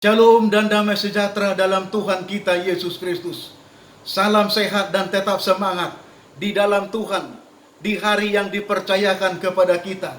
Shalom dan damai sejahtera dalam Tuhan kita Yesus Kristus. Salam sehat dan tetap semangat di dalam Tuhan di hari yang dipercayakan kepada kita.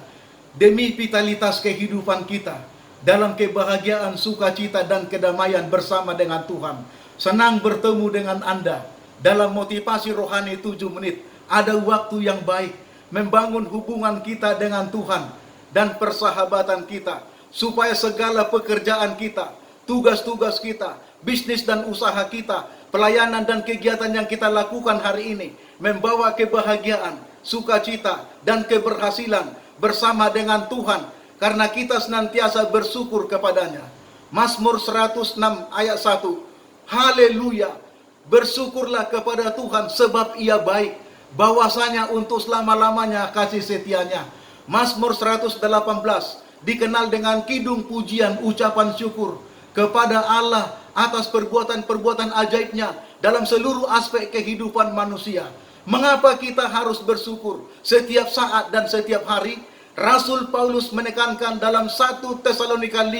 Demi vitalitas kehidupan kita dalam kebahagiaan, sukacita dan kedamaian bersama dengan Tuhan. Senang bertemu dengan Anda dalam motivasi rohani 7 menit. Ada waktu yang baik membangun hubungan kita dengan Tuhan dan persahabatan kita, supaya segala pekerjaan kita, tugas-tugas kita, bisnis dan usaha kita, pelayanan dan kegiatan yang kita lakukan hari ini membawa kebahagiaan, sukacita dan keberhasilan bersama dengan Tuhan, karena kita senantiasa bersyukur kepadanya. Mazmur 106 ayat 1. Haleluya, bersyukurlah kepada Tuhan sebab Ia baik, bahwasanya untuk selama-lamanya kasih setianya. Mazmur 118 dikenal dengan kidung pujian ucapan syukur kepada Allah atas perbuatan-perbuatan ajaibnya dalam seluruh aspek kehidupan manusia. Mengapa kita harus bersyukur setiap saat dan setiap hari? Rasul Paulus menekankan dalam 1 Tesalonika 5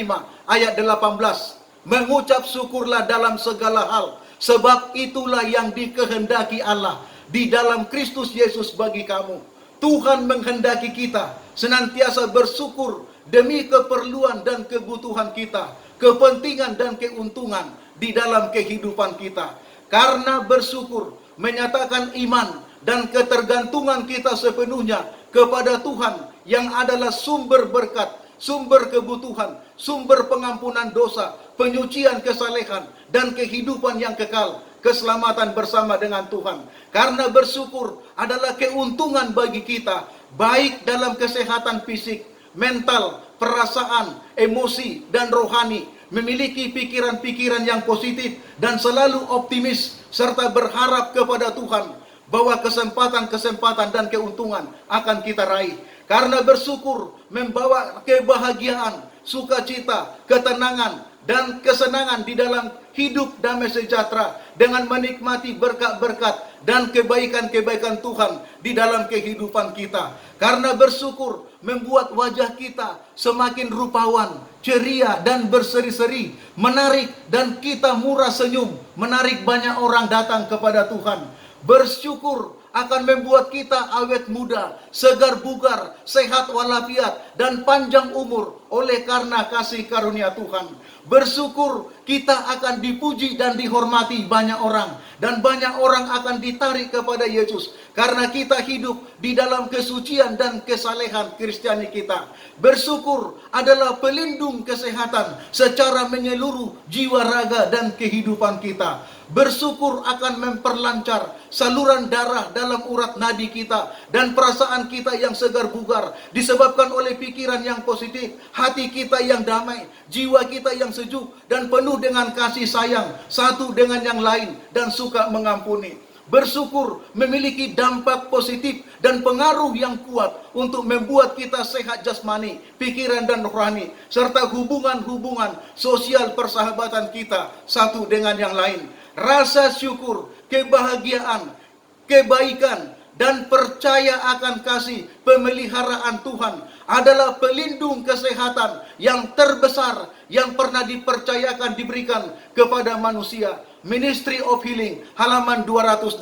ayat 18, mengucap syukurlah dalam segala hal, sebab itulah yang dikehendaki Allah di dalam Kristus Yesus bagi kamu. Tuhan menghendaki kita senantiasa bersyukur demi keperluan dan kebutuhan kita, kepentingan dan keuntungan di dalam kehidupan kita. Karena bersyukur menyatakan iman dan ketergantungan kita sepenuhnya kepada Tuhan yang adalah sumber berkat, sumber kebutuhan, sumber pengampunan dosa, penyucian kesalehan dan kehidupan yang kekal, keselamatan bersama dengan Tuhan. Karena bersyukur adalah keuntungan bagi kita, baik dalam kesehatan fisik, mental, perasaan, emosi, dan rohani, memiliki pikiran-pikiran yang positif dan selalu optimis, serta berharap kepada Tuhan bahwa kesempatan-kesempatan dan keuntungan akan kita raih. Karena bersyukur membawa kebahagiaan, sukacita, ketenangan, dan kesenangan di dalam hidup damai sejahtera dengan menikmati berkat-berkat dan kebaikan-kebaikan Tuhan di dalam kehidupan kita. Karena bersyukur membuat wajah kita semakin rupawan, ceria dan berseri-seri, menarik, dan kita murah senyum, menarik banyak orang datang kepada Tuhan. Bersyukur akan membuat kita awet muda, segar bugar, sehat walafiat, dan panjang umur oleh karena kasih karunia Tuhan. Bersyukur kita akan dipuji dan dihormati banyak orang, dan banyak orang akan ditarik kepada Yesus karena kita hidup di dalam kesucian dan kesalehan Kristiani kita. Bersyukur adalah pelindung kesehatan secara menyeluruh jiwa, raga, dan kehidupan kita. Bersyukur akan memperlancar saluran darah dalam urat nadi kita, dan perasaan kita yang segar bugar disebabkan oleh pikiran yang positif, hati kita yang damai, jiwa kita yang sejuk dan penuh dengan kasih sayang satu dengan yang lain, dan suka mengampuni. Bersyukur memiliki dampak positif dan pengaruh yang kuat untuk membuat kita sehat jasmani, pikiran dan rohani, serta hubungan-hubungan sosial persahabatan kita satu dengan yang lain. Rasa syukur, kebahagiaan, kebaikan, dan percaya akan kasih pemeliharaan Tuhan adalah pelindung kesehatan yang terbesar yang pernah dipercayakan diberikan kepada manusia. Ministry of Healing halaman 281.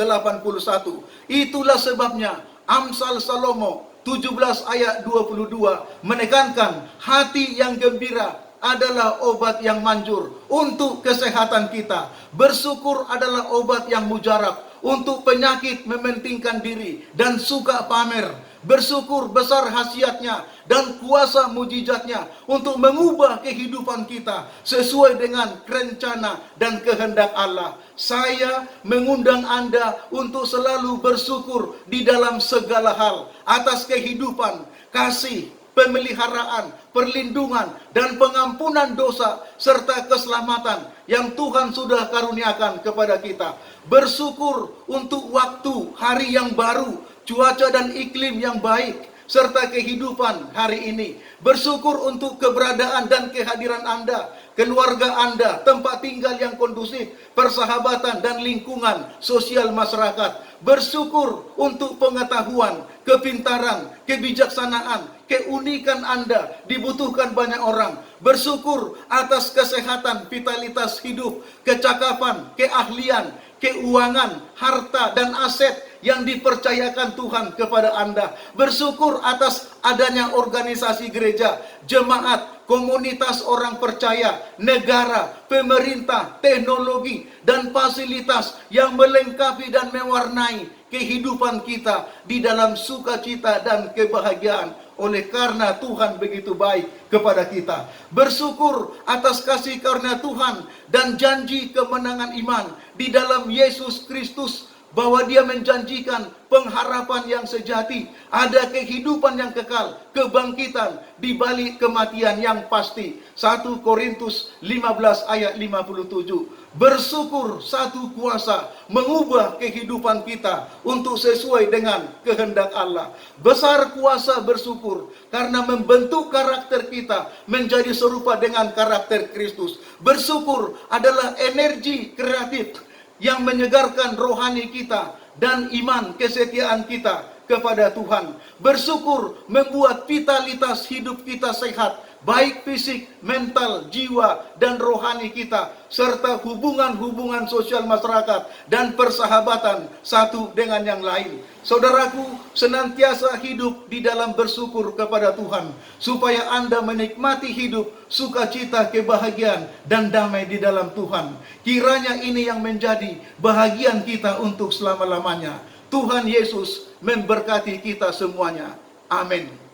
Itulah sebabnya Amsal Salomo 17 ayat 22 menekankan hati yang gembira adalah obat yang manjur untuk kesehatan kita. Bersyukur adalah obat yang mujarab untuk penyakit mementingkan diri dan suka pamer. Bersyukur besar khasiatnya dan kuasa mujizatnya untuk mengubah kehidupan kita sesuai dengan rencana dan kehendak Allah. Saya mengundang Anda untuk selalu bersyukur di dalam segala hal atas kehidupan, kasih, pemeliharaan, perlindungan, dan pengampunan dosa, serta keselamatan yang Tuhan sudah karuniakan kepada kita. Bersyukur untuk waktu, hari yang baru, cuaca dan iklim yang baik, serta kehidupan hari ini. Bersyukur untuk keberadaan dan kehadiran Anda, keluarga Anda, tempat tinggal yang kondusif, persahabatan dan lingkungan sosial masyarakat. Bersyukur untuk pengetahuan, kepintaran, kebijaksanaan, keunikan Anda dibutuhkan banyak orang. Bersyukur atas kesehatan, vitalitas hidup, kecakapan, keahlian, keuangan, harta, dan aset yang dipercayakan Tuhan kepada Anda. Bersyukur atas adanya organisasi gereja, jemaat, komunitas orang percaya, negara, pemerintah, teknologi, dan fasilitas yang melengkapi dan mewarnai kehidupan kita di dalam sukacita dan kebahagiaan. Oleh karena Tuhan begitu baik kepada kita. Bersyukur atas kasih karunia Tuhan dan janji kemenangan iman di dalam Yesus Kristus, bahwa Dia menjanjikan pengharapan yang sejati, ada kehidupan yang kekal, kebangkitan di balik kematian yang pasti. 1 Korintus 15 ayat 57. Bersyukur satu kuasa mengubah kehidupan kita untuk sesuai dengan kehendak Allah. Besar kuasa bersyukur karena membentuk karakter kita menjadi serupa dengan karakter Kristus. Bersyukur adalah energi kreatif yang menyegarkan rohani kita dan iman kesetiaan kita kepada Tuhan. Bersyukur membuat vitalitas hidup kita sehat, baik fisik, mental, jiwa, dan rohani kita, serta hubungan-hubungan sosial masyarakat dan persahabatan satu dengan yang lain. Saudaraku, senantiasa hidup di dalam bersyukur kepada Tuhan, supaya Anda menikmati hidup, sukacita, kebahagiaan, dan damai di dalam Tuhan. Kiranya ini yang menjadi bahagian kita untuk selama-lamanya. Tuhan Yesus memberkati kita semuanya. Amin.